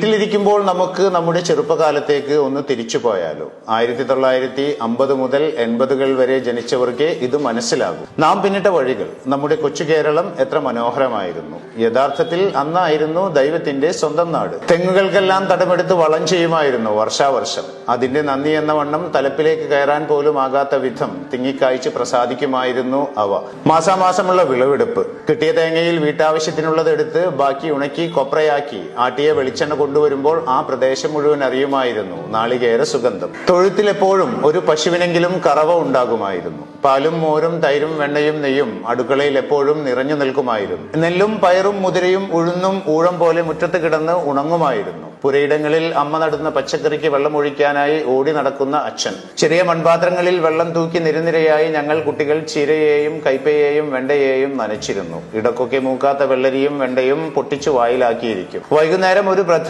വീട്ടിലിരിക്കുമ്പോൾ നമുക്ക് നമ്മുടെ ചെറുപ്പകാലത്തേക്ക് ഒന്ന് തിരിച്ചു പോയാലോ? 1950 മുതൽ 80-കൾ വരെ ജനിച്ചവർക്ക് ഇത് മനസ്സിലാകും. നാം പിന്നിട്ട വഴികൾ, നമ്മുടെ കൊച്ചു കേരളം എത്ര മനോഹരമായിരുന്നു. യഥാർത്ഥത്തിൽ അന്നായിരുന്നു ദൈവത്തിന്റെ സ്വന്തം നാട്. തെങ്ങുകൾക്കെല്ലാം തടമെടുത്ത് വളം ചെയ്യുമായിരുന്നു വർഷാവർഷം. അതിന്റെ നന്ദി എന്ന വണ്ണം തലപ്പിലേക്ക് കയറാൻ പോലും ആകാത്ത വിധം തിങ്ങിക്കായ്ച്ച് പ്രസാദിക്കുമായിരുന്നു അവ. മാസാമാസമുള്ള വിളവെടുപ്പ്. കിട്ടിയ തേങ്ങയിൽ വീട്ടാവശ്യത്തിനുള്ളത് എടുത്ത് ബാക്കി ഉണക്കി കൊപ്രയാക്കി ആട്ടിയ വെളിച്ചെണ്ണ കൊണ്ടുവരുമ്പോൾ ആ പ്രദേശം മുഴുവൻ അറിയുമായിരുന്നു നാളികേര സുഗന്ധം. തൊഴുത്തിലെപ്പോഴും ഒരു പശുവിനെങ്കിലും കറവ ഉണ്ടാകുമായിരുന്നു. പാലും മോരും തൈരും വെണ്ണയും നെയ്യും അടുക്കളയിൽ എപ്പോഴും നിറഞ്ഞു നിൽക്കുമായിരുന്നു. നെല്ലും പയറും മുതിരയും ഉഴുന്നും ഊഴം പോലെ മുറ്റത്ത് കിടന്ന് ഉണങ്ങുമായിരുന്നു. പുരയിടങ്ങളിൽ അമ്മ നടുന്ന പച്ചക്കറിക്ക് വെള്ളമൊഴിക്കാനായി ഓടി നടക്കുന്ന അച്ഛൻ. ചെറിയ മൺപാത്രങ്ങളിൽ വെള്ളം തൂക്കി നിരനിരയായി ഞങ്ങൾ കുട്ടികൾ ചീരയെയും കൈപ്പയെയും വെണ്ടയെയും നനച്ചിരുന്നു. ഇടക്കൊക്കെ മൂക്കാത്ത വെള്ളരിയും വെണ്ടയും പൊട്ടിച്ചു വായിലാക്കിയിരിക്കും. വൈകുന്നേരം ഒരു പ്രധാന